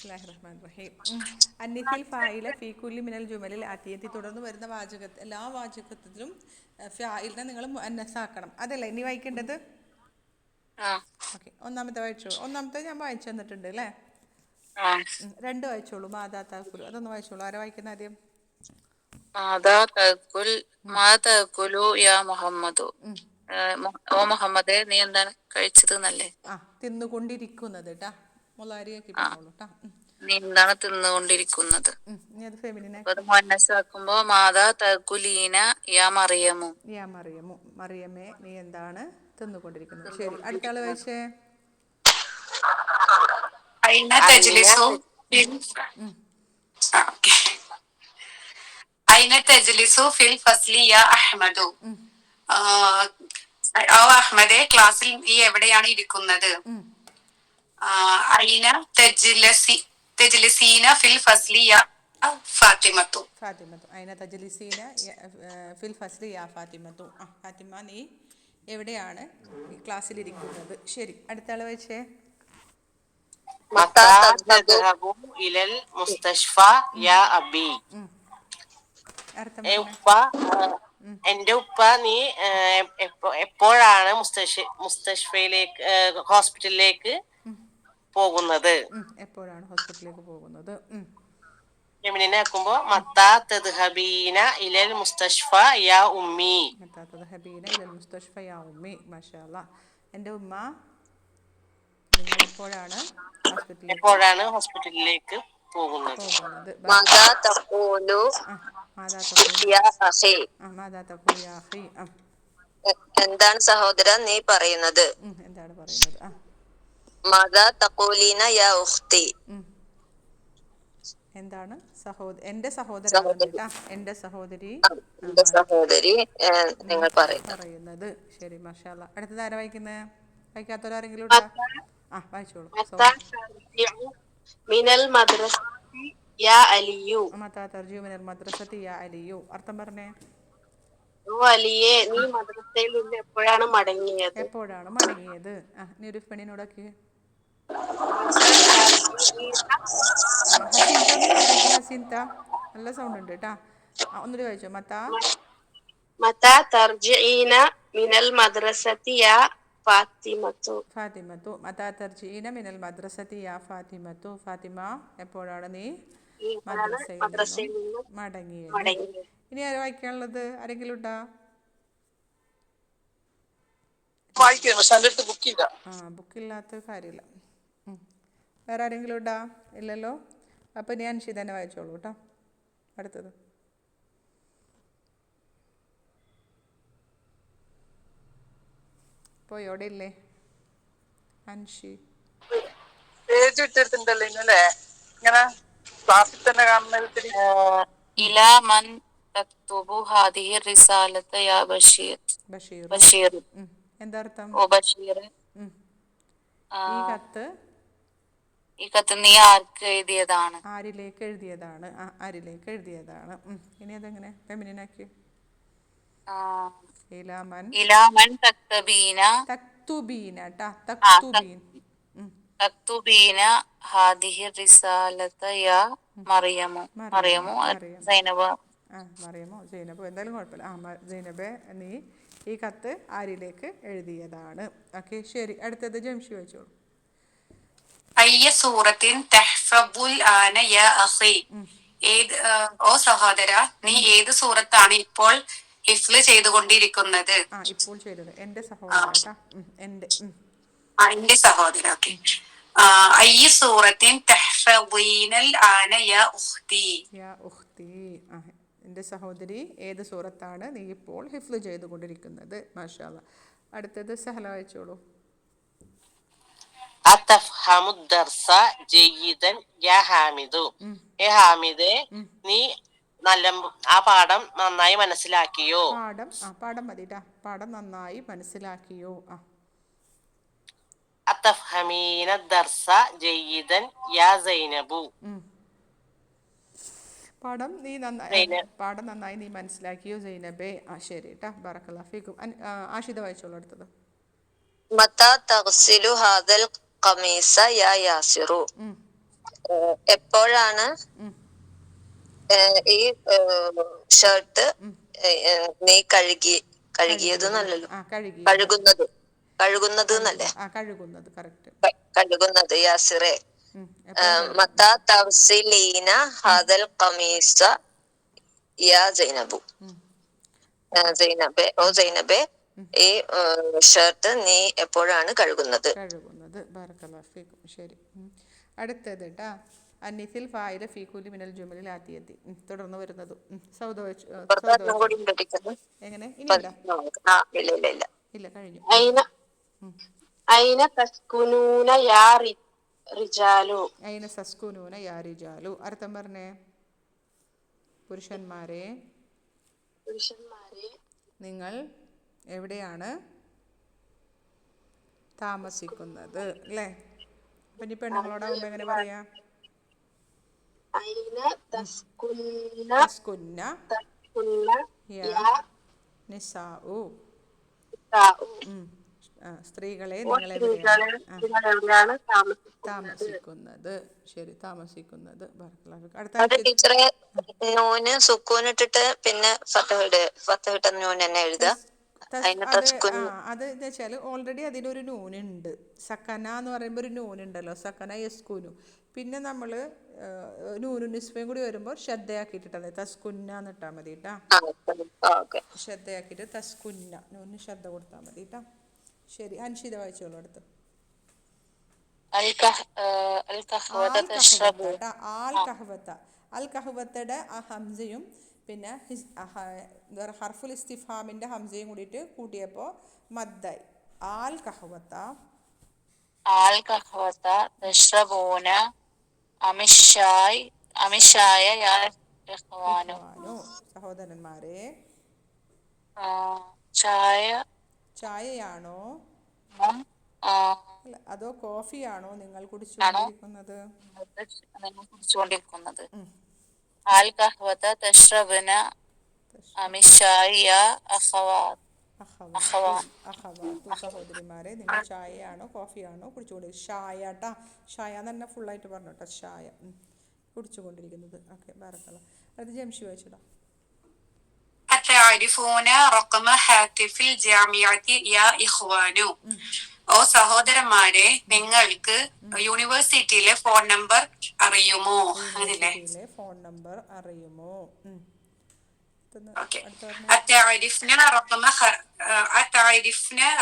ബിസ്മില്ലാഹിർ റഹ്മാനിർ റഹീം. അന്നിഫിൽ ഫായില ഫീ കുല്ലി മിനൽ ജുമലിൽ ആത്തിയത്തി തുടർന്ന് വരുന്ന എല്ലാ വാചകത്തിലും ഫായിലിനെ നിങ്ങൾ മുഅന്നസാക്കണം. അതല്ലേ ഇനി വായിക്കേണ്ടത്? ഓക്കെ, ഒന്നാമത്തെ വായിച്ചോളൂ. ഒന്നാമത്തെ ഞാൻ വായിച്ചു തന്നിട്ടുണ്ട് അല്ലേ? രണ്ട് വായിച്ചോളൂ. മാതാ താക്കുലു അതൊന്ന് വായിച്ചോളൂ. ആരാ വായിക്കുന്ന ആദ്യം? മാതാ തഅകുലു യാ മുഹമ്മദു. ഓ മുഹമ്മദേ, നീ എന്താണ് കഴിച്ചത് എന്നല്ലേ? തിന്നുകൊണ്ടിരിക്കുന്നത് ട്ടാ. മുലാരിയാക്കി പറഞ്ഞോളൂ ട്ടാ. നീ എന്താണ് തിന്നുകൊണ്ടിരിക്കുന്നത്? ഇനി അത് ഫെമിനിനാക്കി. അത് മുഅന്നസാക്കുമ്പോ മാതാ തഅകുലീന യാ മറിയമു. യാ മറിയമു, മറിയമേ നീ എന്താണ് തിന്നുകൊണ്ടിരിക്കുന്നത്? ശരി, അടുത്ത ആള് വായിച്ചേ. ഐന തജ്ലിസു ഐന തജ്ലിസു ഫിൽ ഫസ്ലി യാ അഹ്മദു. ഓ അഹ്മദേ, ക്ലാസ്സിൽ നീ എവിടെയാണ് ഇരിക്കുന്നത്? ഐന തജ്ലിസീന ഫിൽ ഫസ്ലി യാ ഫാത്തിമത്തു. ഫാത്തിമത്തു, ഐന തജ്ലിസീന ഫിൽ ഫസ്ലി യാ ഫാത്തിമത്തു. ഫാത്തിമ നീ എവിടെയാണ് ക്ലാസ്സിലിരിക്കുന്നത്? ശരി, അടുത്ത ആള് വായിച്ചേ. മത്താ തദ്ഹബു ഇലൽ മുസ്തശ്ഫ യാ അബി. അർത്ഥം പറഞ്ഞേ. ഉപ്പ, എന്റെ ഉപ്പ നീ എപ്പോഴാണ് മുസ്തശ്ഫയിലേക്ക് ഹോസ്പിറ്റലിലേക്ക് പോകുന്നത്? എപ്പോഴാണ് ഹോസ്പിറ്റലിലേക്ക് പോകുന്നത്? ഫെമിനിനെ ആക്കുമ്പോ മത്താ തദ്ഹബീന ഇലൽ മുസ്തശ്ഫ യാ ഉമ്മി. മത്താ തദ്ഹബീന ഇലൽ മുസ്തശ്ഫ യാ ഉമ്മി. മാഷാ അല്ലാഹ്. എൻ്റെ ഉമ്മ, നിങ്ങൾ എപ്പോഴാണ് ഹോസ്പിറ്റലിലേക്ക് പോകുന്നത്? മാതാ തഖൂലു മാതാ തഖൂലു യാ അഖി. മാതാ തഖൂലു യാ അഖി. എന്താണ് സഹോദര നീ പറയുന്നത്? എന്താണ് പറയുന്നത്? മാതാ തഖൂലീന യാ ഉഖ്തി. എന്താണ് എൻ്റെ സഹോദരനാണ് കേട്ടാ. എൻ്റെ സഹോദരി നിങ്ങൾ പറയുന്നത്. ശരി, മാഷാ അല്ലാഹ്. അടുത്തത് ആരാ വായിക്കുന്നത്? വായിക്കാത്തവരാരെങ്കിലും ഉണ്ടോ? വായിച്ചോളൂ. മിനൽ മദ്രസത്തി യാ അലിയു. മത്താ തർജിഉ മിനൽ മദ്രസത്തി യാ അലിയു. അർത്ഥം പറഞ്ഞേ. ഓ അലിയെ, നീ മദ്രസയിൽ നിന്ന് എപ്പോഴാണ് മടങ്ങിയത്? എപ്പോഴാണ് മടങ്ങിയത്? നീ ഒരു പെണ്ണിനോടൊക്കെ ഹസീൻത ഒന്നുകൂടി വായിക്കും. ഹസീൻത, നല്ല സൗണ്ട് ഉണ്ട് കേട്ടാ. ഒന്നുകൂടി വായിച്ചോ. മത്താ തർജിഈന മിനൽ മദ്രസത്തി യാ ഫാത്തിമത്തു. ഫാത്തിമത്തു, മത്താ തർജിഈന മിനൽ മദ്രസത്തി യാ ഫാത്തിമത്തു. ഫാത്തിമ, എപ്പോഴാണ് നീ മദ്രസയിൽ നിന്നും മടങ്ങിയത്? ഇനി ആരാ വായിക്കാനുള്ളത്? ആരെങ്കിലും ഉണ്ടോ? ബുക്കില്ലാത്ത കാര്യമില്ല. വേറെ ആരെങ്കിലും ഉണ്ടോ? ഇല്ലല്ലോ. അപ്പം ഞാൻ അൻഷി തന്നെ വായിച്ചോളൂ കേട്ടോ. അടുത്തത് പോയി അവിടെ ഇല്ലേ അൻഷി? പേജ് വിട്ടെടുത്തിട്ടുണ്ടല്ലോ ഇന്നല്ലേ, ഇങ്ങനെ ക്ലാസ്സിൽ തന്നെ കാണുന്ന. ഇലാ മൻ തക്തുബു ഹാദിഹി റിസാലത യാ ബഷീർ. ബഷീർ എന്താ അർത്ഥം? ഓ ബഷീർ, ഈ കത്ത് നീ ആർക്ക് എഴുതിയതാണ്? ആരിലേക്ക് എഴുതിയതാണ്? ആരിലേക്ക് എഴുതിയതാണ്. ഇനി അതെങ്ങനെ ഫെമിനിനാക്കി? ഇലാമൻ തക്തബീന തക്തുബീന ട്ടാ. തക്തുബീന ഹാദിഹി റിസാലത യാ മറിയമു. മറിയമു സൈനബ്. മറിയമോ സൈനബോ എന്തായാലും കുഴപ്പമില്ല. സൈനബെ, നീ ഈ കത്ത് ആരിലേക്ക് എഴുതിയതാണ്? ഓക്കെ, ശരി. അടുത്തത് ജംഷി വെച്ചോളൂ. അയ്യ സൂറത്തിൻ തഹ്ഫബുൽ ആന യാ അഖി. ഓ സഹോദര, നീ ഏത് സൂറത്താണ് ഇപ്പോൾ ഹിഫ്ള് ചെയ്തുകൊണ്ടിരിക്കുന്നത്? ഇപ്പോൾ ചെയ്തത് എൻ്റെ സഹോദര. എന്റെ സഹോദര. ഓക്കെ. അയ്യ സൂറത്തിൻ തഹ്ഫബീനൽ ആന യാ ഉഖ്തി. യാ ഉഖ്തി, എൻ്റെ സഹോദരി, ഏത് സൂറത്താണ് നീ ഇപ്പോൾ ഹിഫ്ള് ചെയ്തുകൊണ്ടിരിക്കുന്നത്? മാഷാ അല്ലാഹ്. അടുത്തത് സഹല വായിച്ചോളൂ. അതഫ്ഹമു ദർസ ജയ്യിദൻ യാ ഹാമിദു. ഹാമിദേ, നീ ആ പാഠം നന്നായി മനസ്സിലാക്കിയോ? പാഠം മതിട്ടാ. പാഠം നന്നായി മനസ്സിലാക്കിയോ? അതഫ്ഹമീന ദർസ ജയ്യിദൻ യാ സൈനബു. പാഠം നന്നായി നീ മനസ്സിലാക്കിയോ സൈനബേ? ശരി ട്ടാ. ബറക്കല്ലാഹു ഫീക്കും. ആഷിദ വായിച്ചോളൂ. അടുത്തത് മത്താ തഗ്സിലു ഹാദൽ ഖമീസ യാ യാസിറു. എപ്പോഴാണ് ഈ ഷർട്ട് നീ കഴുകിയത് എന്നല്ലല്ലോ, കഴുകിയത്. കഴുകുന്നത് എന്നല്ലേ? കഴുകുന്നത് കറക്റ്റ്. കഴുകുന്നത്. യാസിറെ എപ്പോഴാണ് കഴുകുന്നത്? മത്താ തഗ്സിലീന ഹാദൽ ഖമീസ യാ സൈനബു. സൈനബെ ഈ ഷർട്ട് നീ എപ്പോഴാണ് കഴുകുന്നത്? ബാറക്കല്ലാഹു ഫീക്കും. ശരി. അടുത്തത് കേട്ടാ, അന്നിസിൽ ഫായില ഫീ കുല്ലി മിനൽ ജുമലിൽ ആത്തിയത്തി. തുടർന്ന് വരുന്നത് സൗദ വെച്ച് എങ്ങനെ? ഇനിയുണ്ടോ? ഇല്ല, കഴിഞ്ഞു. ഐന തസ്കുനൂന യാ റിജാലു. ഐന തസ്കുനൂന യാ റിജാലു. അർത്ഥം പറഞ്ഞേ. പുരുഷന്മാരെ നിങ്ങൾ എവിടെയാണ് താമസിക്കുന്നത് അല്ലേ? അപ്പം ഇനി പെണ്ണുങ്ങളോടാവുമ്പോൾ എങ്ങനെ പറയാ? ഐന തസ്കുന്ന യാ നിസാഉ. സ്ത്രീകളെ നിങ്ങൾ എവിടെയാണ് താമസിക്കുന്നത്? ശരി, താമസിക്കുന്നത്. അത് ടീച്ചറെ നൂന് സുക്കൂനിട്ടിട്ട് പിന്നെ ഫത്തഹിട്ട നൂൻ തന്നെ എഴുതുക. അത് എന്ന് വെച്ചാൽ ഓൾറെഡി അതിനൊരു നൂനുണ്ട്. സക്കന എന്ന് പറയുമ്പോൾ ഒരു നൂനുണ്ടല്ലോ, സക്കന യസ്കുനു. പിന്നെ നമ്മൾ നൂനു നിസ്ബയും കൂടി വരുമ്പോൾ ശ്രദ്ധയാക്കിയിട്ടാണ് തസ്കുന്ന എന്നിട്ടാൽ മതി കേട്ടാ. ശ്രദ്ധയാക്കിയിട്ട് തസ്കുന്ന, നൂന് ശ്രദ്ധ കൊടുത്താൽ മതി കേട്ടാ. ശരി, അൻഷിത വായിച്ചോളൂ അടുത്ത്. അൽ കഹ്വത്തയുടെ ആ ഹംസയും പിന്നെ ഹർഫുൽ ഇസ്തിഫാമിന്റെ ഹംസയും കൂടിയിട്ട് കൂട്ടിയപ്പോൾ മദ്ദായി. ആൽ കഹ്വത്ത തശ്റബൂന അമിഷായ യാ ഇഖ്വാനു. സഹോദരന്മാരെ ചായയാണോ അതോ കോഫിയാണോ നിങ്ങൾ കുടിച്ചുകൊണ്ടിരിക്കുന്നത്? ആൽ കഹ്വത തശ്റബന അമിഷായ യാ അഖവാത്തു. സഹോദരിമാരെ നിങ്ങൾ ചായയാണോ കോഫിയാണോ കുടിച്ചുകൊണ്ടിരിക്കുന്നത്? ഷായട്ടാ, ഷായ എന്ന് പറഞ്ഞാൽ ഫുള്ളായിട്ട് പറഞ്ഞോട്ടോ. ഷായ കുടിച്ചുകൊണ്ടിരിക്കുന്നത്. ഓക്കെ, ബാറക്കല്ലാഹ്. അത് ജംഷി വായിച്ചിടാം. അത്തഅരിഫൂന റഖമ ഹാത്തിഫിൽ ജാമിഅത്തി യാ ഇഖ്വാനു. ഓ സഹോദരന്മാരെ, നിങ്ങൾക്ക് യൂണിവേഴ്സിറ്റിയിലെ ഫോൺ നമ്പർ അറിയുമോ? അങ്ങനെയല്ലേ? ഫോൺ നമ്പർ അറിയുമോ? أتعرفن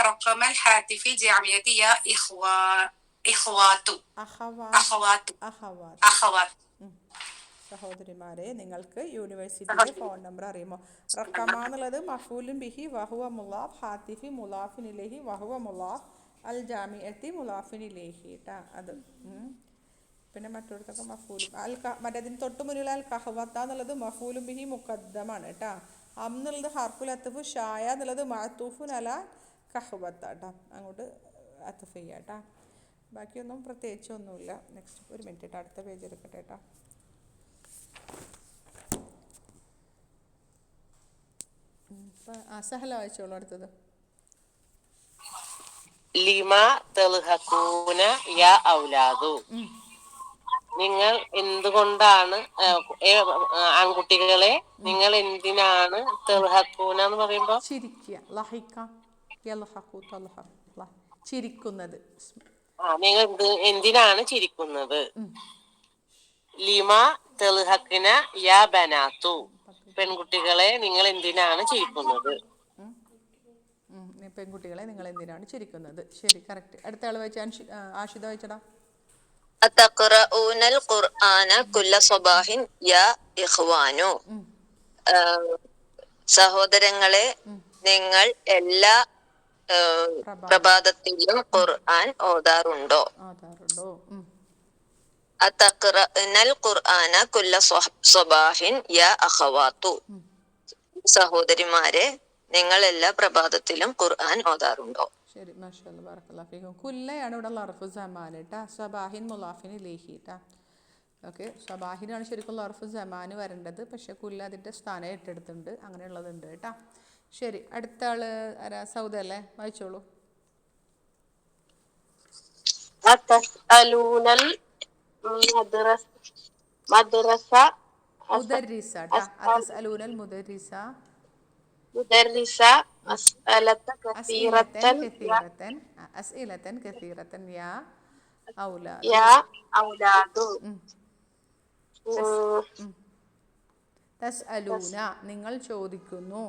رقم الهاتف الجامعي يا إخوات. സഹോദരിമാരെ, നിങ്ങൾക്ക് യൂണിവേഴ്സിറ്റിയിലെ ഫോൺ നമ്പർ അറിയുമോ? റഖമ എന്നുള്ളത് മഫൂലുൻ ബിഹി വഹുവ മുലാഫ്, ഹാത്തിഫി മുലാഫിൻ ഇലൈഹി വഹുവ മുലാഫ്, അൽ ജാമിഅത്തി മുലാഫിൻ ഇലൈഹി ട്ടാ. അത് പിന്നെ മറ്റൊരുത്തൊക്കെ മഫൂലും മറ്റേതിന് തൊട്ട് മുന്നിൽ അൽ കഹ്വത്ത എന്നുള്ളത് മഫൂലും ബിഹി മുഖദ്ദമാണ് കേട്ടാ. എന്നുള്ളത് ഹർഫുൽ അത്തഫ്, ഷായ എന്നുള്ളത് മഅത്തൂഫുൻ അല കഹ്വത്ത കേട്ടാ. അങ്ങോട്ട് അത്തഫ് ചെയ്യുക കേട്ടാ. ബാക്കിയൊന്നും പ്രത്യേകിച്ചൊന്നുമില്ല. നെക്സ്റ്റ് ഒരു മിനിറ്റ് കേട്ടോ, അടുത്ത പേജ് എടുക്കട്ടെ കേട്ടോ. സഹല വായിച്ചോളൂ അടുത്തത്. ലിമ തൽഹഖൂന യാ ഔലാദു. നിങ്ങൾ എന്തുകൊണ്ടാണ് ആൺകുട്ടികളെ നിങ്ങൾ എന്തിനാണ് തൽഹഖൂന എന്ന് പറയുമ്പോ ചിരിക്കുക, ലഹിക യൽഹഖു തൽഹഖ, ചിരിക്കുന്നത്. നിങ്ങൾ എന്തിനാണ് ചിരിക്കുന്നത്? ലിമ തൽഹഖ്ന യാ ബനാത്തു. പെൺകുട്ടികളെ നിങ്ങൾ എന്തിനാണ് ചിരിക്കുന്നത്? പെൺകുട്ടികളെ നിങ്ങൾ എന്തിനാണ് ചിരിക്കുന്നത്? ശരി, കറക്റ്റ്. അടുത്ത ആൾ വായിച്ച ആഷിദ വായിച്ചടാ. അതഖറഊനൽ ഖുർആന കുല്ല സ്വബാഹിൻ യാ ഇഖ്വാനു. സഹോദരങ്ങളെ, നിങ്ങൾ എല്ലാ പ്രഭാതത്തിലും ഖുർആൻ ഓതാറുണ്ടോ? അതഖറഉനൽ ഖുർആന കുല്ല സ്വബാഹിൻ യാ അഖവാത്തു. സഹോദരിമാരെ, നിങ്ങൾ എല്ലാ പ്രഭാതത്തിലും ഖുർആൻ ഓതാറുണ്ടോ? ശരി, മാഷാഅല്ലാഹ്, ബറക്കല്ലാഹു ഫീക്കും. കുല്ലയാണ് ഇവിടെ ലർഫു സമാൻ ട്ടാ. സബാഹിൻ മുലാഫിൻ ഇലൈഹി ട്ടാ. ഓക്കെ, സബാഹിനാണ് ശരിക്കും ലർഫു സമാൻ വരേണ്ടത്, പക്ഷെ കുല്ല അതിൻ്റെ സ്ഥാനം ഏറ്റെടുത്തിട്ടുണ്ട്. അങ്ങനെയുള്ളതുണ്ട് കേട്ടാ. ശരി, അടുത്ത ആള് ആരാ? സൗദ അല്ലേ? വായിച്ചോളൂ. മദ്രസ മദ്രസ മുദരിസ ട്ടാ. അതസ്അലൂനൽ മുദരിസ. മുദരിസ അസ്അലത അസ്ഇലതൻ കസീറത്തൻ കസീറത്തൻ. അസ്ഇലതൻ കസീറത്തൻ യാ ഔലാദു. യാ ഔലാദു. തസ് ഉം, തസ്അലൂന നിങ്ങൾ ചോദിക്കുന്നു.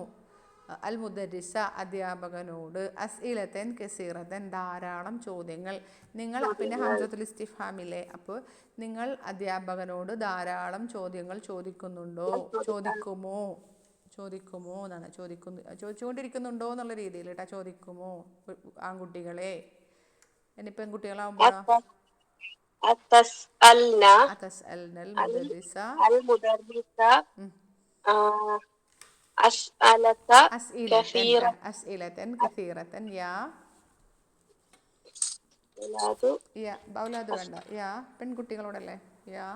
അൽ മുദരിസ അധ്യാപകനോട്. അസ്ഇലതൻ കസീറത്തൻ ധാരാളം ചോദ്യങ്ങൾ. നിങ്ങൾ പിന്നെ ഹംസത്തുൽ ഇസ്തിഫ്ഹാമില്ലേ, അപ്പോൾ നിങ്ങൾ അധ്യാപകനോട് ധാരാളം ചോദ്യങ്ങൾ ചോദിക്കുന്നുണ്ടോ, ചോദിക്കുമോ എന്നാണ്. ചോദിച്ചുകൊണ്ടിരിക്കുന്നുണ്ടോ എന്നുള്ള രീതിയിൽ കേട്ടോ. ചോദിക്കുമോ ആൺകുട്ടികളെ. ഇനി പെൺകുട്ടികളാവുമ്പോഴോ അതസ്അൽന അതസ്അൽനൽ മുദരിസ. അൽ മുദരിസ അസ്അലത അസ്ഇലതൻ കസീറത്തൻ യാ ഔലാദു. ഔലാദ് വേണ്ട, യാ പെൺകുട്ടികളോടല്ലേ. യാ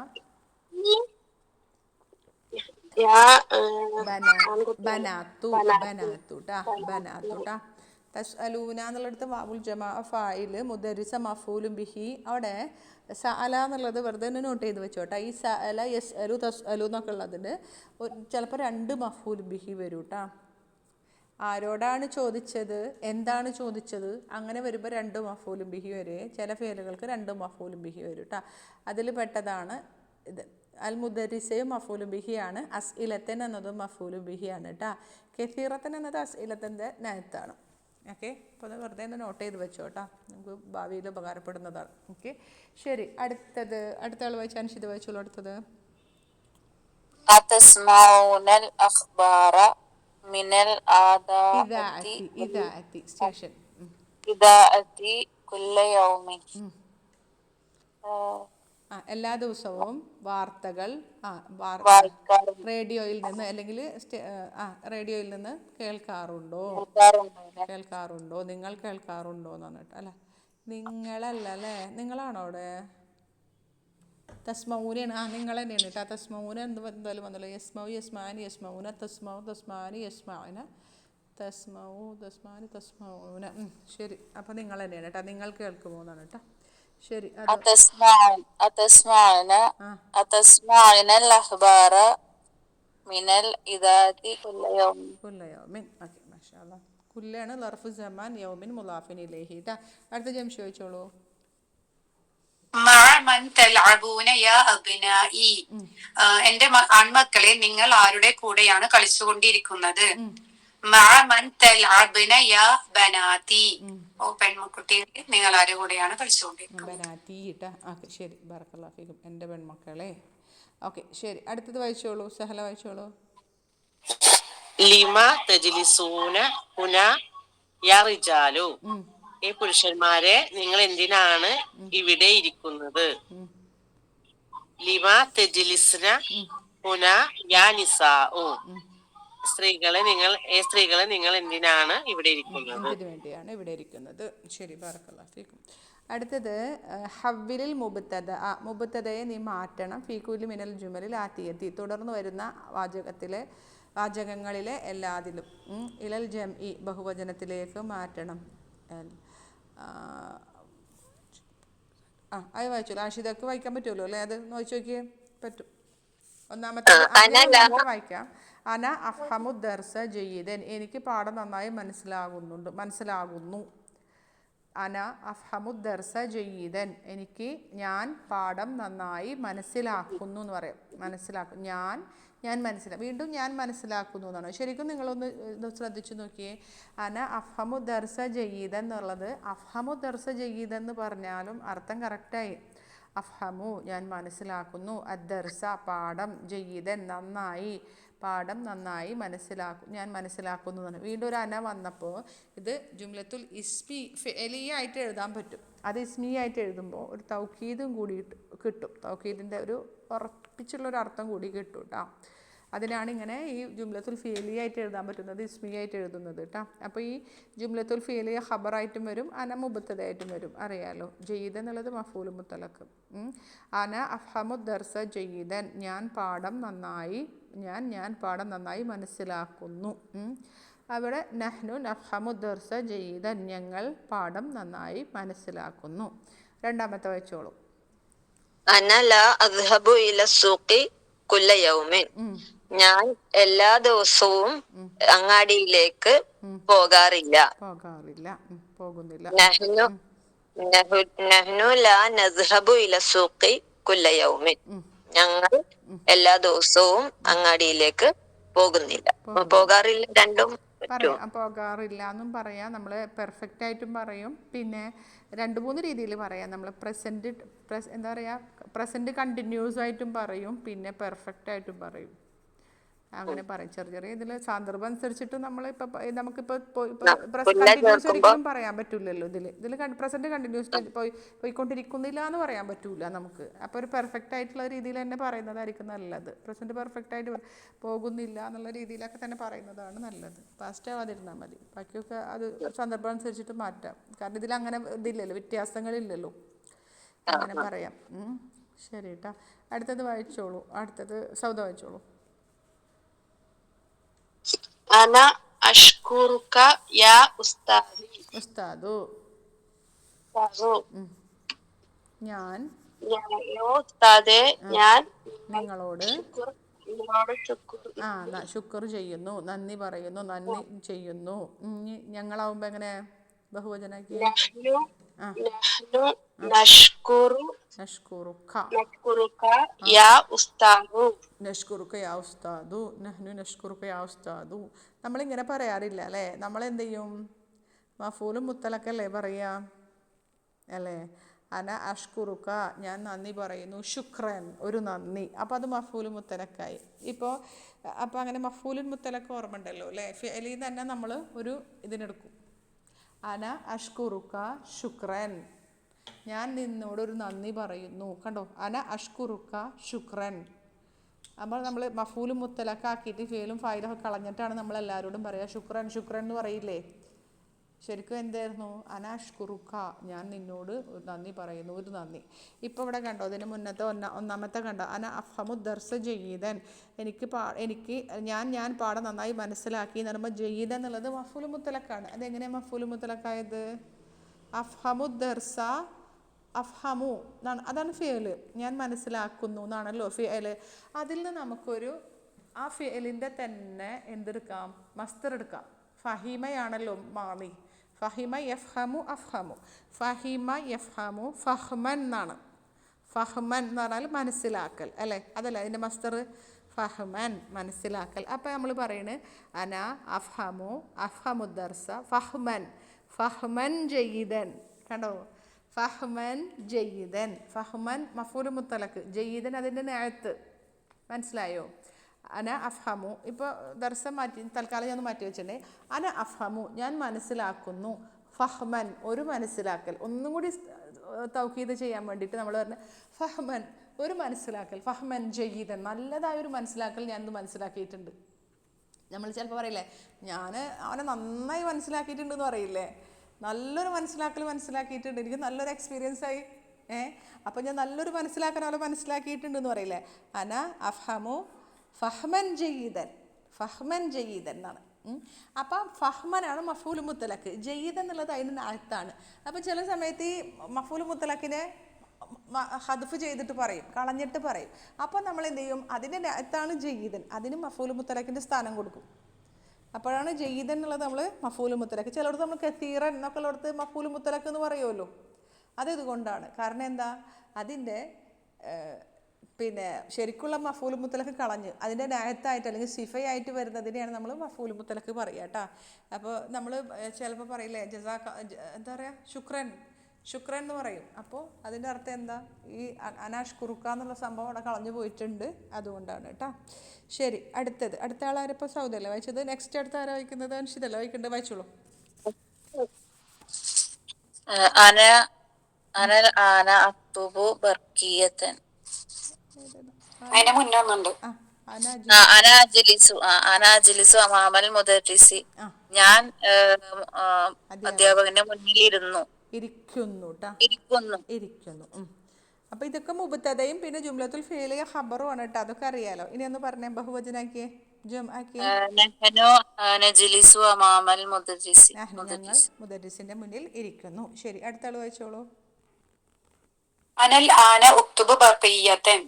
യാ ബനാത്തു ട്ടാ. ബനാത്തു ട്ടാ. തസ്അലൂന എന്നുള്ളിടത്ത് വാവുൽ ജമാ ഫായില്, മുദരിസ മഫൂലും ബിഹി. അവിടെ സഅല എന്നുള്ളത് വെറുതെ ഒന്ന് നോട്ട് ചെയ്ത് വെച്ചോട്ടെ. ഈ സഅല യസ്അലു തസ്അലു എന്നൊക്കെ ഉള്ളതിന് ചിലപ്പോൾ 2 മഫൂൽ ബിഹി വരും കേട്ടോ. ആരോടാണ് ചോദിച്ചത്, എന്താണ് ചോദിച്ചത്, അങ്ങനെ വരുമ്പോൾ 2 മഫൂലും ബിഹി വരെ. ചില ഫേലുകൾക്ക് 2 മഫൂലും ബിഹി വരും കേട്ടോ. അതിൽ പെട്ടതാണ് ഇത്. അൽ മുദരിസയും മഫൂലും ബിഹിയാണ്. അസ്ഇലത്തൻ എന്നതും മഫൂലും ബിഹിയാണ് കേട്ടോ. കസീറത്തൻ എന്നത് അസ്ഇലത്തൻ്റെ നയത്താണ്. ഓക്കെ, അപ്പോൾ അത് വെറുതെ ഒന്ന് നോട്ട് ചെയ്ത് വെച്ചോ കേട്ടോ. നമുക്ക് ഭാവിയിൽ ഉപകാരപ്പെടുന്നതാണ്. ഓക്കെ, ശരി. അടുത്ത ആൾ വായിച്ചാൽ അൻഷിത വായിച്ചോളൂ. അടുത്തത് അതസ്മഊനൽ അഖ്ബാറ മിനൽ ഇദാഅത്തി സ്റ്റേഷൻ. ഇദാഅത്തി കുല്ല യൗമിൻ. എല്ലാ ദിവസവും വാർത്തകൾ റേഡിയോയിൽ നിന്ന് അല്ലെങ്കിൽ റേഡിയോയിൽ നിന്ന് കേൾക്കാറുണ്ടോ. നിങ്ങൾ കേൾക്കാറുണ്ടോ എന്നാണ് കേട്ടോ. അല്ല, നിങ്ങളല്ല അല്ലേ, നിങ്ങളാണോ അവിടെ. തസ്മൗനാണ്. നിങ്ങൾ തന്നെയാണ് കേട്ടോ. തസ്മൗന എന്തായാലും വന്നല്ലോ. യസ്മൗ യസ്മാനി യസ്മൗന തസ്മൗ തസ്മാനി യസ്മാന തസ്മൗന. ശരി, അപ്പം നിങ്ങൾ തന്നെയാണ് കേട്ടോ. നിങ്ങൾ കേൾക്കുമോ എന്നാണ് കേട്ടോ. ശരി. അതസ്മഊനൽ അഖ്ബാറ മിനൽ ഇദാഅത്തി കുല്ല യൗമിൻ. ഓക്കെ, മാഷാ അല്ലാഹ്. കുല്ലാണ് ലർഫു സമാൻ, യൗമിൻ മുലാഫിൻ ഇലൈഹി ട്ടാ. അടുത്ത ജംഷി ചോദിച്ചോളൂ. മഅമൻ തൽഅബൂന യാ അബ്നാഇ. എന്റെ ആൺമക്കളെ, നിങ്ങൾ ആരുടെ കൂടെയാണ് കളിച്ചുകൊണ്ടിരിക്കുന്നത്. മഅമൻ തൽഅബ്ന യാ ബനാതി. ഓ പെൺകുട്ടികളെ, നിങ്ങൾ ആരുടെ കൂടെയാണ് കളിച്ചുകൊണ്ടിരിക്കുന്നത്. ബനാതി ട്ടാ. ഓക്കെ, ശരി. ബറക്കല്ലാഹു ഫീക്കും. എൻ്റെ പെൺമക്കളെ. ഓക്കെ, ശരി. അടുത്തത് വായിച്ചോളൂ. സഹല വായിച്ചോളൂ. ലിമ തജ്ലിസൂന ഹുന യാ റിജാലു. ഈ പുരുഷന്മാരെ, നിങ്ങൾ എന്തിനാണ് ഇവിടെ ഇരിക്കുന്നത്. ലിമ തജ്ലിസ്ന ഹുന യാ നിസാഉ. സ്ത്രീകളെ നിങ്ങൾ എന്തിനാണ് ഇവിടെ ഇരിക്കുന്നത്. എന്തിനു വേണ്ടിയാണ് ഇവിടെ ഇരിക്കുന്നത്. ശരി, ബറക്കല്ലാഹു ഫീക്കും. അടുത്തത് ഹവ്വിലിൽ മുബത്തദയെ നീ മാറ്റണം. ഫീകുലി മിനൽ ജുമലിൽ ആത്തിയത്തി തുടർന്ന് വരുന്ന വാചകങ്ങളിലെ എല്ലാതിലും. ഇലൽ ജംഇ ബഹുവചനത്തിലേക്ക് മാറ്റണം. അത് വായിച്ചോളൂ. ആഷിദക്ക് വായിക്കാൻ പറ്റുമല്ലോ അല്ലേ. അത് വായിച്ചു നോക്കിയേ. പറ്റും. ഒന്നാമത്തെ വായിക്കാം. അന അഫ്ഹമു ദർസ ജയ്യിദൻ. എനിക്ക് പാഠം നന്നായി മനസ്സിലാകുന്നു. അന അഫ്ഹമു ദർസ ജയ്യിദൻ. ഞാൻ പാഠം നന്നായി മനസ്സിലാക്കുന്നു എന്ന് പറയാം. വീണ്ടും ഞാൻ മനസ്സിലാക്കുന്നു എന്നാണ്. ശരിക്കും നിങ്ങളൊന്ന് ശ്രദ്ധിച്ചു നോക്കിയേ. അന അഫ്ഹമു ദർസ ജയ്യിദൻ എന്നുള്ളത് അഫ്ഹമു ദർസ ജയ്യിദൻ എന്ന് പറഞ്ഞാലും അർത്ഥം കറക്റ്റായി. അഫ്ഹമു ഞാൻ മനസ്സിലാക്കുന്നു, അദ്ദർസ പാഠം, ജയ്യിദൻ നന്നായി ഞാൻ മനസ്സിലാക്കുന്നു എന്നാണ്. വീണ്ടും ഒരു അന വന്നപ്പോൾ ഇത് ജുംലത്തുൽ ഇസ്മി ഫിഅലിയായിട്ട് എഴുതാൻ പറ്റും. അത് ഇസ്മി ആയിട്ട് എഴുതുമ്പോൾ ഒരു തൗക്കീദും കൂടി കിട്ടും. തൗക്കീദിൻ്റെ ഒരു ഉറപ്പിച്ചുള്ളൊരു അർത്ഥം കൂടി കിട്ടും കേട്ടോ. അതിനാണ് ഇങ്ങനെ ഈ ജുംലത്തുൽ ഫിഅലിയായിട്ട് എഴുതാൻ പറ്റുന്നത്, ഇസ്മി ആയിട്ട് എഴുതുന്നത് കേട്ടോ. അപ്പോൾ ഈ ജുംലത്തുൽ ഫിഅലിയ ഖബറായിട്ടും വരും, അന മുബത്തദായിട്ടും വരും. അറിയാലോ. ജയ്യിദൻ എന്നുള്ളത് മഫൂൽ മുത്തലഖ്. അന അഫ്ഹമു ദർസ ജയ്യിദൻ. ഞാൻ പാഠം നന്നായി മനസ്സിലാക്കുന്നു. അവിടെ നഹ്നു നഫ്ഹമു ദർസ ജയ്യിദൻ. ഞങ്ങൾ പാഠം നന്നായി മനസ്സിലാക്കുന്നു. രണ്ടാമത്തെ വായിച്ചോളൂ. അന ലാ അദ്ഹബു ഇല സൂഖി കുല്ല യൗമിൻ. ഞാൻ എല്ലാ ദിവസവും അങ്ങാടിയിലേക്ക് പോകാറില്ല. പോകുന്നില്ല. നഹ്നു നഹ്നു ലാ നദ്ഹബു ഇല സൂഖി കുല്ല യൗമിൻ. ഞങ്ങൾ എല്ലാ ദിവസവും അങ്ങാടിയിലേക്ക് പോകുന്നില്ല. പോകാറില്ല രണ്ടും പറ്റും. പറയാം, പോകാറില്ല എന്നും പറയാം, നമ്മൾ പെർഫെക്റ്റ് ആയിട്ടും പറയും. പിന്നെ 2-3 രീതിയിൽ പറയാം. നമ്മൾ എന്താ പറയുക, പ്രസൻറ്റ് കണ്ടിന്യൂസ് ആയിട്ടും പറയും, പിന്നെ പെർഫെക്റ്റ് ആയിട്ടും പറയും. അങ്ങനെ പറയും. ചെറിയ ഇതിൽ സന്ദർഭം അനുസരിച്ചിട്ട് നമ്മൾ നമുക്കിപ്പോൾ കണ്ടിന്യൂസ് ഒരിക്കലും പറയാൻ പറ്റില്ലല്ലോ. ഇതിൽ പ്രസൻറ്റ് കണ്ടിന്യൂസ് പോയിക്കൊണ്ടിരിക്കുന്നില്ല എന്ന് പറയാൻ പറ്റൂല നമുക്ക്. അപ്പോൾ ഒരു പെർഫെക്റ്റ് ആയിട്ടുള്ള രീതിയിൽ തന്നെ പറയുന്നതായിരിക്കും നല്ലത്. പ്രസൻറ്റ് പെർഫെക്റ്റ് ആയിട്ട് പോകുന്നില്ല എന്നുള്ള രീതിയിലൊക്കെ തന്നെ പറയുന്നതാണ് നല്ലത്. പാസ്റ്റ് ആവാതിരുന്നാൽ മതി. ബാക്കിയൊക്കെ അത് സന്ദർഭം അനുസരിച്ചിട്ട് മാറ്റാം. കാരണം ഇതിലങ്ങനെ ഇതില്ലല്ലോ, വ്യത്യാസങ്ങളില്ലല്ലോ. അങ്ങനെ പറയാം. ശരി കേട്ടോ. അടുത്തത് വായിച്ചോളൂ. അടുത്തത് സൗദ വായിച്ചോളൂ. അന അഷ്കുറുക യാ ഉസ്താദി. ഉസ്താദു. ഞാൻ ഉസ്താദെ, ഞാൻ നിങ്ങളോട് ശുക്ർ ശുക്ർ ചെയ്യുന്നു, നന്ദി പറയുന്നു, നന്ദി ചെയ്യുന്നു. ഞങ്ങളാവുമ്പോ എങ്ങനെ ബഹുവചനാക്കി? നമ്മളിങ്ങനെ പറയാറില്ല അല്ലേ? നമ്മളെന്ത് ചെയ്യും? മഫൂലും മുത്തലക്കല്ലേ പറയാ അല്ലേ? അന അഷ്കുറുക്ക, ഞാൻ നന്ദി പറയുന്നു. ശുക്രൻ, ഒരു നന്ദി. അപ്പോൾ അത് മഫൂലും മുത്തലക്കായി. അപ്പോൾ അങ്ങനെ മഫൂലുൻ മുത്തലക്ക് ഓർമ്മ ഉണ്ടല്ലോ അല്ലേ? ഫിഅലിൽ തന്നെ നമ്മൾ ഒരു ഇതിനെടുക്കും. അന അഷ്കുറുക്ക ശുക്രൻ, ഞാൻ നിന്നോടൊരു നന്ദി പറയുന്നു. കണ്ടോ? അന അഷ്കുറുക്ക ശുക്രൻ. അപ്പോൾ നമ്മൾ മഫൂലും മുത്തലക്കാക്കിയിട്ട് ഫേലും ഫായിലൊക്കെ കളഞ്ഞിട്ടാണ് നമ്മൾ എല്ലാവരോടും പറയുക ശുക്രൻ ശുക്രൻ എന്ന് പറയില്ലേ? ശരിക്കും എന്തായിരുന്നു? അനാഷ്കുറുക്ക, ഞാൻ നിന്നോട് ഒരു നന്ദി പറയുന്നു, ഒരു നന്ദി. ഇപ്പോൾ ഇവിടെ കണ്ടോ, അതിന് മുന്നത്തെ ഒന്നാമത്തെ കണ്ടോ, അന അഫ്ഹമു ദർസ ജയ്യിദൻ, ഞാൻ പാഠം നന്നായി മനസ്സിലാക്കി എന്ന് പറയുമ്പോൾ ജയ്യിദൻ എന്നുള്ളത് മഫൂലു മുത്തലക്കാണ്. അതെങ്ങനെയാണ് മഫൂലു മുത്തലക്കായത്? അഫ്ഹമു ദർസ, അഫ്ഹമു എന്നാണ്, അതാണ് ഫിയല്. ഞാൻ മനസ്സിലാക്കുന്നു എന്നാണല്ലോ ഫിയല്. അതിൽ നിന്ന് നമുക്കൊരു ആ ഫിയലിൻ്റെ തന്നെ എന്തെടുക്കാം? മസ്തർ എടുക്കാം. ഫഹിമയാണല്ലോ മാളി. ഫഹിമ യഫ്ഹമു അഫ്ഹമു, ഫഹിമ യഫ്ഹമു ഫഹ്മൻ എന്നാണ്. ഫഹ്മൻ എന്ന് പറഞ്ഞാൽ മനസ്സിലാക്കൽ അല്ലേ? അതല്ലേ അതിൻ്റെ മസ്തർ? ഫഹ്മൻ, മനസ്സിലാക്കൽ. അപ്പോൾ നമ്മൾ പറയുന്നത് അന അഫ്ഹമു അഫ്ഹമു ദർസ ഫഹ്മൻ, ഫഹ്മൻ ജയ്യിദൻ. കണ്ടോ? ഫഹ്മൻ ജയ്യിദൻ. ഫഹ്മൻ മഫൂലു മുത്തലക്ക്, ജയ്യിദൻ അതിൻ്റെ നേഴത്ത്. മനസ്സിലായോ? അന അഫ്ഹമു. ഇപ്പോൾ ദർസം മാറ്റി തൽക്കാലം ഞാൻ മാറ്റി വെച്ചിട്ടുണ്ടേ. അന അഫ്ഹമു, ഞാൻ മനസ്സിലാക്കുന്നു. ഫഹ്മൻ, ഒരു മനസ്സിലാക്കൽ. ഒന്നും കൂടി തൗക്കീദ് ചെയ്യാൻ വേണ്ടിയിട്ട് നമ്മൾ പറഞ്ഞ ഫഹ്മൻ, ഒരു മനസ്സിലാക്കൽ. ഫഹ്മൻ ജയ്യിദൻ, നല്ലതായൊരു മനസ്സിലാക്കൽ ഞാൻ മനസ്സിലാക്കിയിട്ടുണ്ട്. നമ്മൾ ചിലപ്പോൾ പറയില്ലേ, ഞാൻ അവനെ നന്നായി മനസ്സിലാക്കിയിട്ടുണ്ടെന്ന് പറയില്ലേ? നല്ലൊരു മനസ്സിലാക്കിയിട്ടുണ്ട്, എനിക്ക് നല്ലൊരു എക്സ്പീരിയൻസ് ആയി. അപ്പോൾ ഞാൻ നല്ലൊരു മനസ്സിലാക്കാൻ അവളെ മനസ്സിലാക്കിയിട്ടുണ്ടെന്ന് പറയില്ലേ? അന അഫ്ഹമു ഫഹ്മൻ ജയ്യിദൻ, ഫഹ്മൻ ജയ്യിദൻ എന്നാണ്. അപ്പം ഫഹ്മനാണ് മഫൂൽ മുത്തലക്ക്, ജയ്യിദൻ എന്നുള്ളത് അതിന് അർത്ഥമാണ്. അപ്പോൾ ചില സമയത്ത് ഈ മഫൂൽ മുത്തലക്കിനെ ഹദ്ഫ് ചെയ്തിട്ട് പറയും, കളഞ്ഞിട്ട് പറയും. അപ്പോൾ നമ്മൾ എന്ത് ചെയ്യും? അതിൻ്റെ അർത്ഥമാണ് ജയ്യിദൻ, അതിന് മഫൂൽ മുത്തലക്കിൻ്റെ സ്ഥാനം കൊടുക്കും. അപ്പോഴാണ് ജയ്യിദൻ എന്നുള്ളത് നമ്മൾ മഫൂൽ മുത്തലക്ക്. ചിലടത്ത് നമ്മൾ കസീറൻ എന്നൊക്കെ ഉള്ളിടത്ത് മഫൂൽ മുത്തലക്ക് എന്ന് പറയുമല്ലോ. അതിതുകൊണ്ടാണ്. കാരണം എന്താ? അതിൻ്റെ പിന്നെ ശരിക്കുള്ള മഫൂൽ മുത്തലക്ക് കളഞ്ഞ് അതിൻ്റെ ന്യായത്തായിട്ട് അല്ലെങ്കിൽ സിഫയായിട്ട് വരുന്നതിനെയാണ് നമ്മൾ മഫൂൽ മുത്തലക്ക് പറയുക കേട്ടോ. അപ്പോൾ നമ്മൾ ചിലപ്പോൾ പറയില്ലേ എന്താ പറയുക, ശുക്രൻ എന്ന് പറയും. അപ്പോൾ അതിൻ്റെ അർത്ഥം എന്താ? ഈ അനാഷ് കുറുക്ക എന്നുള്ള സംഭവം അവിടെ കളഞ്ഞു പോയിട്ടുണ്ട്, അതുകൊണ്ടാണ് കേട്ടോ. ശരി, അടുത്ത ആളാരിപ്പോൾ സൗദല്ലേ വായിച്ചത്? നെക്സ്റ്റ് അടുത്ത ആരാ വായിക്കുന്നത്? അൻഷിതല്ലേ വായിക്കേണ്ടത്? വായിച്ചോളൂ. അന അക്തുബു ബർക്കിയത്തൻ. അതിന്റെ മുന്നേ ഒന്നുണ്ട്. അനാജിലിസു അമാമൽ മുദർരിസി, ഞാൻ അധ്യാപകന്റെ മുന്നിൽ ഇരിക്കുന്നു. അപ്പൊ ഇതൊക്കെ മുബത്തദയും പിന്നെ ജുംലത്തുൽ ഫീലിയ ഖബറും ആണ് കേട്ടോ. അതൊക്കെ അറിയാലോ. ഇനി ഒന്ന് പറഞ്ഞേ, ബഹുവചനാക്കിയേ, ഞങ്ങൾ മുദർരിസിന്റെ മുന്നിൽ ഇരിക്കുന്നു. ശരി, അടുത്ത ആള് വായിച്ചോളൂ. അനൽ ആന ഉക്തുബ് ബഖിയ്യതൻ.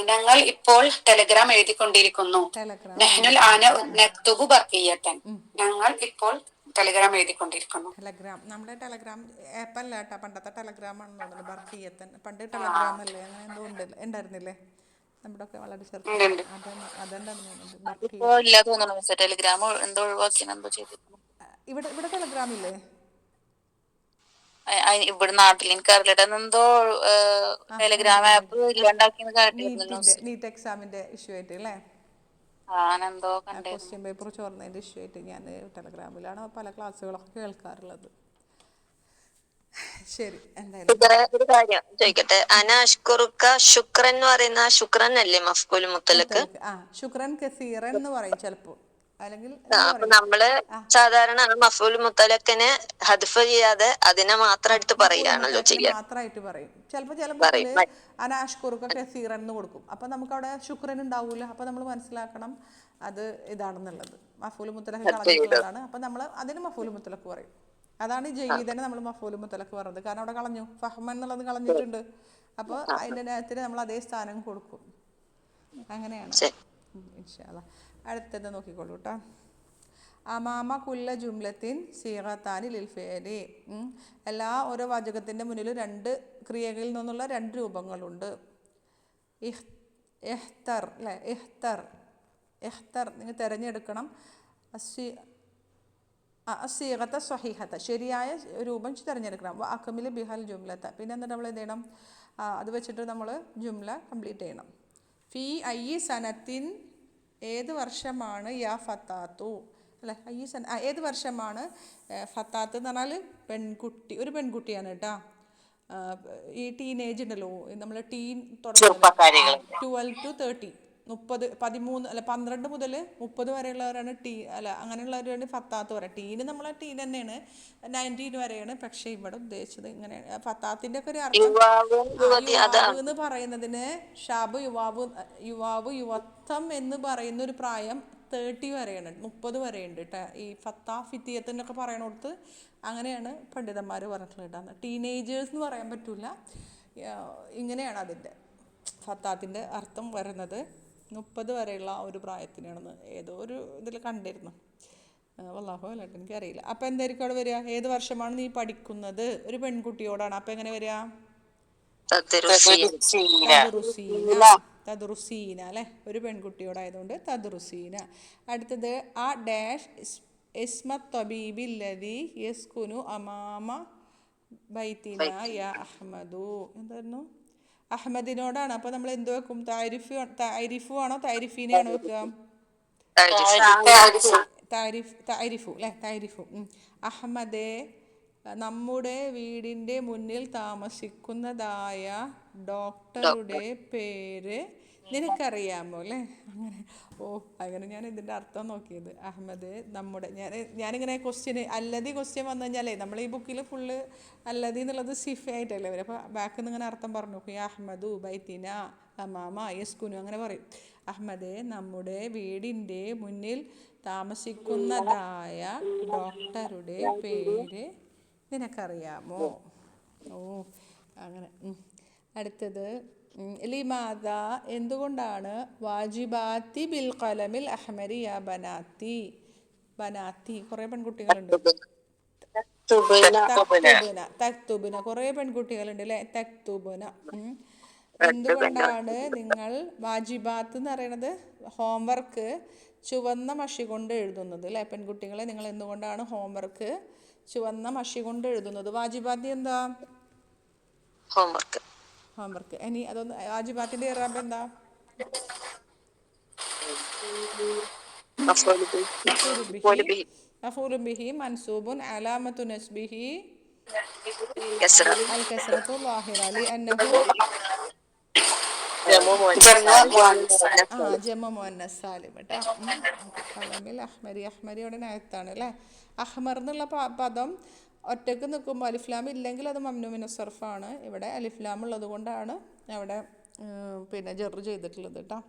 ഞങ്ങൾ ഇപ്പോൾ ടെലഗ്രാം എഴുതിക്കൊണ്ടിരിക്കുന്നു. ടെലഗ്രാം നഹ്നുൽ ആന നക്തുബു ബഖിയ്യതൻ. ഞങ്ങൾ ഇപ്പോൾ ടെലഗ്രാം എഴുതിക്കൊണ്ടിരിക്കുന്നു. ടെലഗ്രാം നമ്മുടെ ടെലഗ്രാം ആപ്പല്ല കേട്ടോ, പണ്ടത്തെ ടെലഗ്രാം ആണെന്ന് തോന്നുന്നു. ബർക്കിയത്തൻ പണ്ട് ടെലഗ്രാം അല്ലേ, അങ്ങനെ എന്തോ ഉണ്ടായിരുന്നില്ലേ നമ്മുടെ ഒക്കെ വളരെ ചെറുപ്പം. അതെന്താണെന്ന് തോന്നുന്നുണ്ട് ഇപ്പൊ ബർക്കിയത്തൻ. ഇല്ല തോന്നുന്നു. ടെലിഗ്രാം എന്തോ ഒഴിവാക്കി എന്തോ ചെയ്തിരുന്നു. ഇവിടെ ടെലഗ്രാം ഇല്ലേ? ഇവിടെ നാട്ടിൽ എനിക്കറിയില്ല, എന്തോ ടെലിഗ്രാം ആപ്പ് ഇല്ലാണ്ടാക്കിന്ന് കേട്ടിരുന്നു ന്യൂസ്. നീറ്റ് എക്സാമിൻ്റെ ഇഷ്യൂ ആയിട്ട് അല്ലേ, ഞാനെന്തോ കണ്ടായിരുന്നു. ക്വസ്റ്റ്യൻ പേപ്പർ ചോർന്നതിൻ്റെ ഇഷ്യൂ ആയിട്ട് ഞാൻ ടെലഗ്രാമിലാണ് പല ക്ലാസ്സുകളൊക്കെ കേൾക്കാറുള്ളത്. ശരി, എന്തായാലും ഒരു കാര്യം ചോദിക്കട്ടെ. അന അഷ്കുറുക്ക ശുക്രൻ എന്ന് പറയുന്ന ശുക്രൻ അല്ലേ മഫ്കൂൽ മുത്തലക്ക്? ശുക്രൻ കസീറൻ എന്ന് പറയും ചിലപ്പോൾ, അല്ലെങ്കിൽ അപ്പൊ നമ്മള് സാധാരണ മഫ്ഊൽ മുത്തലക്കിനെ ഹദ്ഫ് ചെയ്യാതെ അതിനെ മാത്രം എടുത്ത് പറയുകയാണല്ലോ ചെയ്യാൻ. മാത്രമായിട്ട് പറയും. ചിലപ്പോൾ ചില ബുക്കിൽ അനാഷ്കുറുക്ക കസീറൻ എന്ന് കൊടുക്കും. അപ്പം നമുക്ക് അവിടെ ശുക്രൻ ഉണ്ടാവില്ല. അപ്പം നമ്മൾ മനസ്സിലാക്കണം അത് ഇതാണെന്നുള്ളത്. മഫ്ഊൽ മുത്തലക്ക് കളഞ്ഞിട്ടുള്ളതാണ്. അപ്പം നമ്മൾ അതിന് മഫ്ഊൽ മുത്തലക്ക് പറയും. അതാണ് ജയ്യിദനെ നമ്മൾ മഫ്ഊൽ മുത്തലക്ക് പറഞ്ഞത്. കാരണം അവിടെ കളഞ്ഞു, ഫഹ്മൻ എന്നുള്ളത് കളഞ്ഞിട്ടുണ്ട്. അപ്പോൾ അതിൻ്റെ നേരത്തിന് നമ്മൾ അതേ സ്ഥാനം കൊടുക്കും. അങ്ങനെയാണ്. ഇൻഷാ അല്ലാഹ്. അടുത്തത് നോക്കിക്കോളൂ കേട്ടോ. അമാമ കുല്ല ജുംലത്തിൻ സീഗത്താനി ലിൽ ഫിഅലി. എല്ലാ ഓരോ വാചകത്തിൻ്റെ മുന്നിൽ രണ്ട് ക്രിയകളിൽ നിന്നുള്ള രണ്ട് രൂപങ്ങളുണ്ട്. ഇഹ്തർ അല്ലേ, ഇഹ്തർ നിങ്ങൾ തിരഞ്ഞെടുക്കണം. അസീഗത്ത സ്വഹീഹത്ത, ശരിയായ രൂപം തിരഞ്ഞെടുക്കണം. അക്മിൽ ബിഹൽ ജുംലത്ത, പിന്നെ എന്നിട്ട് നമ്മൾ എന്ത് ചെയ്യണം, അത് വെച്ചിട്ട് നമ്മൾ ജുംല കംപ്ലീറ്റ് ചെയ്യണം. ഫി ഐ സനത്തിൻ, ഏത് വർഷമാണ് യാ ഫത്താത്തു അല്ലെ, ഏത് വർഷമാണ് ഫത്താത്ത് എന്ന് പറഞ്ഞാൽ പെൺകുട്ടി, ഒരു പെൺകുട്ടിയാണ് കേട്ടോ. ഈ ടീനേജ് ഉണ്ടല്ലോ, നമ്മൾ ടീൻ തുടങ്ങുന്നത് 12 to 30, 12 മുതൽ 30 വരെയുള്ളവരാണ് അങ്ങനെയുള്ളവരാണ് ഫത്താത്ത് പറയുക. ടീന് നമ്മളെ ടീൻ തന്നെയാണ്, 19 വരെയാണ്. പക്ഷേ ഇവിടെ ഉദ്ദേശിച്ചത് ഇങ്ങനെ ഫത്താത്തിൻ്റെ ഒക്കെ ഒരു അർത്ഥം യുവാവ് എന്ന് പറയുന്നതിന് ഷാബ് യുവാവ് യുവത്വം എന്ന് പറയുന്ന ഒരു പ്രായം 30 വരെയാണ്, 30 വരെയുണ്ട് കേട്ടോ. ഈ ഫിത്തിയത്തിനൊക്കെ പറയണോടത്ത് അങ്ങനെയാണ് പണ്ഡിതന്മാർ പറഞ്ഞിട്ടുള്ളത്. ടീനേജേഴ്സ് എന്ന് പറയാൻ പറ്റില്ല, ഇങ്ങനെയാണ് അതിൻ്റെ ഫത്താത്തിൻ്റെ അർത്ഥം വരുന്നത്. 30 വരെയുള്ള ഒരു പ്രായത്തിനാണെന്ന് ഏതോ ഒരു ഇതിൽ കണ്ടിരുന്നു. വല്ലാഹു അല്ലാട്ട് എനിക്കറിയില്ല. അപ്പം എന്തായിരിക്കും അവിടെ വരിക? ഏത് വർഷമാണ് നീ പഠിക്കുന്നത്? ഒരു പെൺകുട്ടിയോടാണ്. അപ്പം എങ്ങനെ വരിക? തദ്റുസീന അല്ലേ, ഒരു പെൺകുട്ടിയോടായതുകൊണ്ട് തദ്റുസീന. അടുത്തത് ആ ഡാഷ് ഇസ്മത് തബീബില്ലദി യസ്കുനു അമാമ ബൈത്തിന യാ അഹ്മദു. എന്തായിരുന്നു? അഹമ്മദിനോടാണ്. അപ്പോൾ നമ്മൾ എന്ത് വെക്കും? താരിഫു ആണോ താരിഫീനെയാണോ വെക്കുക? താരിഫു അല്ലേ, താരിഫു. അഹമ്മദേ, നമ്മുടെ വീടിൻ്റെ മുന്നിൽ താമസിക്കുന്നതായ ഡോക്ടറുടെ പേര് നിനക്കറിയാമോ അല്ലേ? അങ്ങനെ ഞാൻ ഇതിൻ്റെ അർത്ഥം നോക്കിയത്. അഹമ്മദ് നമ്മുടെ, ഞാനിങ്ങനെ അല്ലതി ക്വസ്റ്റ്യൻ വന്നു കഴിഞ്ഞാലേ നമ്മൾ ഈ ബുക്കിൽ ഫുള്ള് അല്ലതി എന്നുള്ളത് സിഫായിട്ടല്ലേ വരും. അപ്പോൾ ബാക്കിൽ നിന്ന് ഇങ്ങനെ അർത്ഥം പറഞ്ഞു നോക്കും. അഹമ്മദു ബൈത്തിന അമാമ യസ്കുനു അങ്ങനെ പറയും. അഹമ്മദേ, നമ്മുടെ വീടിൻ്റെ മുന്നിൽ താമസിക്കുന്നതായ ഡോക്ടറുടെ പേര് നിനക്കറിയാമോ? അങ്ങനെ. അടുത്തത് ലിമാദ, എന്തുകൊണ്ടാണ് വാജിബാത്തി ബിൽ ഖലമിൽ അഹ്മരി യാ ബനാത്തി. ബനാത്തി കുറേ പെൺകുട്ടികളുണ്ട്. തക്തുബുന കുറേ പെൺകുട്ടികളുണ്ട് അല്ലേ, തക്തുബുന. എന്തുകൊണ്ടാണ് നിങ്ങൾ വാജിബാത്ത് എന്ന് പറയുന്നത് ഹോംവർക്ക് ചുവന്ന മഷി കൊണ്ട് എഴുതുന്നത് അല്ലേ? പെൺകുട്ടികളെ, നിങ്ങൾ എന്തുകൊണ്ടാണ് ഹോംവർക്ക് ചുവന്ന മഷി കൊണ്ട് എഴുതുന്നത്? വാജിബാത്തി എന്താ? ഹോംവർക്ക്. ഇനി അതൊന്ന് വാജിബാത്തിന്റെ ഇറാബ് എന്താ? മഫൂലു ബിഹി മൻസൂബുൻ അലാമത്തു നസ്ബിഹി അൽ കസ്റത്തു ളാഹിറ ലിഅന്നഹു ജമു മുഅന്നസ് സാലിം കേട്ടോ. ഖലമിൽ അഹ്മരി, അഹ്മരിയുടെ നയത്താണ് അല്ലേ. അഹ്മർ എന്നുള്ള പദം ഒറ്റക്ക് നിൽക്കുമ്പോൾ അലിഫ്ലാം ഇല്ലെങ്കിൽ അത് മംനൂ മിന സർഫാണ്. ഇവിടെ അലിഫ്ലാം ഉള്ളത് കൊണ്ടാണ് അവിടെ പിന്നെ ജർ ചെയ്തിട്ടുള്ളത് കേട്ടോ.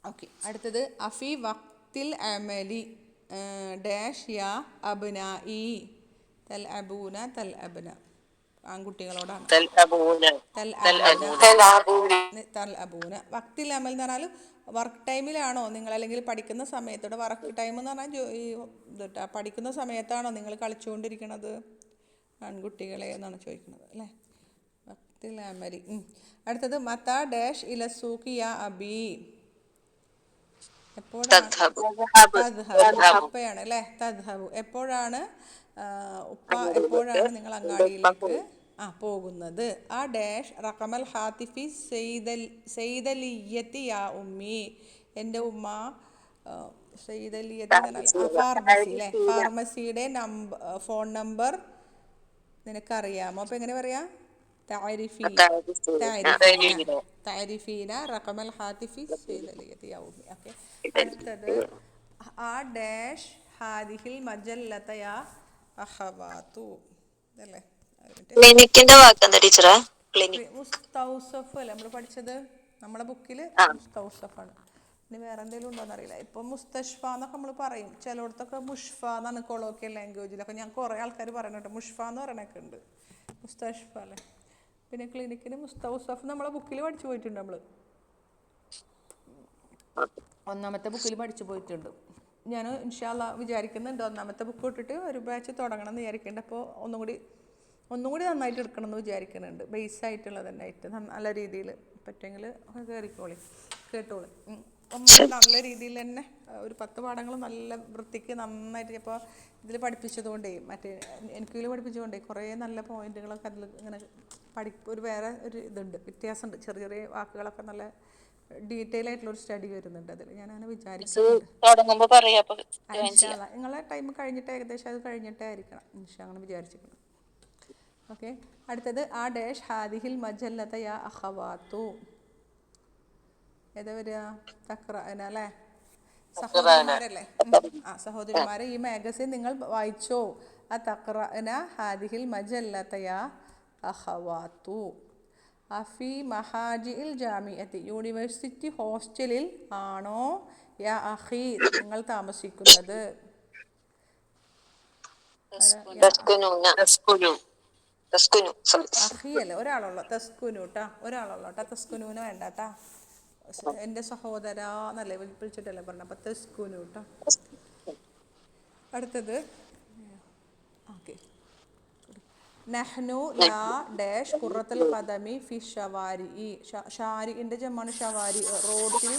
ഓക്കെ. അടുത്തത് അഫി വക്തിൽ അമലി ഡാഷ് യാ അബ്നാഇ തൽ അബൂന തൽ അബ്ന. ആൺകുട്ടികളോടാണ്. തൽഅബൂന തൽ തൽഅബൂന തൽ അബൂന. വക്തിൽ അമൽ എന്ന് പറഞ്ഞാൽ വർക്ക് ടൈമിലാണോ നിങ്ങൾ, അല്ലെങ്കിൽ പഠിക്കുന്ന സമയത്തോടെ. വർക്ക് ടൈം എന്ന് പറഞ്ഞാൽ ഈ പഠിക്കുന്ന സമയത്താണോ നിങ്ങൾ കളിച്ചുകൊണ്ടിരിക്കണത് ആൺകുട്ടികളെ എന്നാണ് ചോദിക്കുന്നത് അല്ലേ. വക്തിൽ അമലി. അടുത്തത് മത്ത ഡാഷ് ഇലസൂക്കി യാ അബി. എപ്പോഴാണ്? ഉപ്പയാണ് അല്ലേ. തദ്ഹബു. എപ്പോഴാണ് ഉപ്പ, എപ്പോഴാണ് നിങ്ങൾ അങ്ങാടിയിലേക്ക് പോകുന്നത്? ആ ഡാഷ് റഖമൽ ഹാത്തിഫി സെയ്തലിയത്തി യാ ഉമ്മി. എൻ്റെ ഉമ്മ സെയ്തലിയത്തി എന്ന് പറഞ്ഞാൽ ഫാർമസി അല്ലേ. ഫാർമസിയുടെ ഫോൺ നമ്പർ നിനക്കറിയാമോ? അപ്പോൾ എങ്ങനെ പറയാം? താരിഫീന റഖമൽ ഹാത്തിഫി സെയ്തലിയത്തി യാ ഉമ്മി. ഓക്കെ. അടുത്തത് ആ ഡാഷ് ഹാദിഹിൽ മജല്ലത യാ അഖവാതു. ഇതല്ലേ ക്ലിനിക്കിന്റെ വാക്കെന്താ ടീച്ചറെ? മുസ്തൗസഫ് അല്ലേ നമ്മൾ പഠിച്ചത്? നമ്മുടെ ബുക്കിൽ മുസ്തൗസഫാണ്. ഇനി വേറെ എന്തെങ്കിലും ഉണ്ടോയെന്ന് അറിയില്ല. ഇപ്പം മുസ്തഷ്ഫ എന്നൊക്കെ നമ്മൾ പറയും, ചിലയിടത്തൊക്കെ മുഷ്ഫ എന്നാണ് കൊളോക്കിയൽ ലാംഗ്വേജിലൊക്കെ. ഞാൻ കുറേ ആൾക്കാർ പറയുന്നുണ്ട് മുഷ്ഫ എന്ന് പറയണൊക്കെ ഉണ്ട്. മുസ്തഷ്ഫ അല്ലേ. പിന്നെ ക്ലിനിക്കിന് മുസ്തൗസഫ് നമ്മളെ ബുക്കിൽ പഠിച്ചു പോയിട്ടുണ്ട്. നമ്മൾ ഒന്നാമത്തെ ബുക്കിൽ പഠിച്ചു പോയിട്ടുണ്ട്. ഞാൻ ഇൻഷാ അല്ലാഹ് വിചാരിക്കുന്നുണ്ട് ഒന്നാമത്തെ ബുക്ക് ഇട്ടിട്ട് ഒരു ബാച്ച് തുടങ്ങണം എന്ന് വിചാരിക്കുന്നുണ്ട്. അപ്പോൾ ഒന്നും കൂടി നന്നായിട്ട് എടുക്കണം എന്ന് വിചാരിക്കുന്നുണ്ട്. ബേസ് ആയിട്ടുള്ളത് തന്നെ ആയിട്ട് നല്ല രീതിയിൽ പറ്റുമെങ്കിൽ കേട്ടോളി. നല്ല രീതിയിൽ തന്നെ ഒരു 10 പാഠങ്ങൾ നല്ല വൃത്തിക്ക് നന്നായിട്ട്. ഇപ്പോൾ ഇതിൽ പഠിപ്പിച്ചതുകൊണ്ടേ, മറ്റേ എനിക്കിതിൽ പഠിപ്പിച്ചതുകൊണ്ടേ കുറേ നല്ല പോയിന്റുകളൊക്കെ അതിൽ ഇങ്ങനെ ഒരു വേറെ ഒരു ഇതുണ്ട്, വ്യത്യാസമുണ്ട്. ചെറിയ ചെറിയ വാക്കുകളൊക്കെ നല്ല ഡീറ്റെയിൽ ആയിട്ടുള്ളൊരു സ്റ്റഡി വരുന്നുണ്ട് അതിൽ. ഞാനങ്ങനെ വിചാരിക്കുന്നുണ്ട്. ഇൻഷാ അല്ലാഹ് നിങ്ങളെ ടൈം കഴിഞ്ഞിട്ട്, ഏകദേശം അത് കഴിഞ്ഞിട്ടേ ആയിരിക്കണം ഇൻഷാ, അങ്ങനെ വിചാരിച്ചിരിക്കണം. ഓക്കെ. അടുത്തത് ആ ഡാഷ് ഹാദിഹിൽ മജല്ലത യാ അഖവാതു. ഏതാ വരിക? തഖ്റഅന അല്ലേ. സഹോദരിമാരല്ലേ. സഹോദരിമാരെ, ഈ മാഗസിൻ നിങ്ങൾ വായിച്ചോ? ആ തഖ്റഅന ഹാദിഹിൽ മജല്ലത യാ അഖവാതു. അഫി മഹാജിൽ ജാമിഅത്തി. യൂണിവേഴ്സിറ്റി ഹോസ്റ്റലിൽ ആണോ യാ അഖി നിങ്ങൾ താമസിക്കുന്നത്? അഖി അല്ലേ, ഒരാളുള്ള തസ്കുനു കേട്ടാ, ഒരാളുള്ള കേട്ടാ. തസ്കുനൂന് വേണ്ട കേട്ടാ. എൻ്റെ സഹോദര എന്നല്ലേ വിളിച്ചിട്ടല്ലേ പറഞ്ഞത്. അപ്പം തസ്കുനു കേട്ടോ. അടുത്തത് ഓക്കെ. നഹ്നു ലാ ഡാഷ് ഖുറത്തുൽ ഖദമി ഫി ഷവാരി. ഷാരിൻ്റെ ജമ്മാണ് ഷവാരി. റോഡിൽ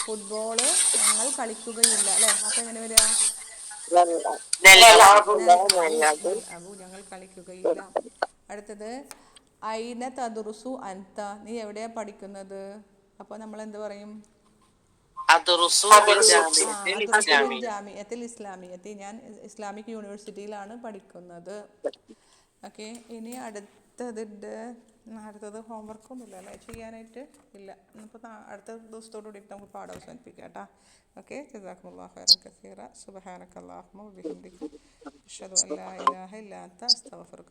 ഫുട്ബോള് ഞങ്ങൾ കളിക്കുകയില്ല അല്ലേ. അപ്പം എങ്ങനെ വരിക? ഞങ്ങൾ കളിക്കുകയില്ല. അടുത്തത് ഐന തദ്റുസു അൻത. നീ എവിടെയാണ് പഠിക്കുന്നത്? അപ്പോൾ നമ്മൾ എന്ത് പറയും? ജാമിഅത്തിൽ ഇസ്ലാമിയത്തി. ഞാൻ ഇസ്ലാമിക് യൂണിവേഴ്സിറ്റിയിലാണ് പഠിക്കുന്നത്. ഓക്കെ. ഇനി അടുത്തത് ഹോംവർക്കൊന്നുമില്ല അല്ലേ ചെയ്യാനായിട്ട്? ഇല്ല. ഇപ്പോൾ അടുത്ത ദിവസത്തോടു കൂടിയിട്ട് നമുക്ക് പാഠം അവസാനിപ്പിക്കാം കേട്ടോ. ഓക്കെ. ജസാക്കുമുല്ലാഹു ഖൈറൻ കസീറ. സുബ്ഹാനക അല്ലാഹുമ്മ വബിഹംദിക അഷ്ഹദു അൻ ലാ ഇലാഹ ഇല്ലാ അൻത അസ്തഗ്ഫിറുക.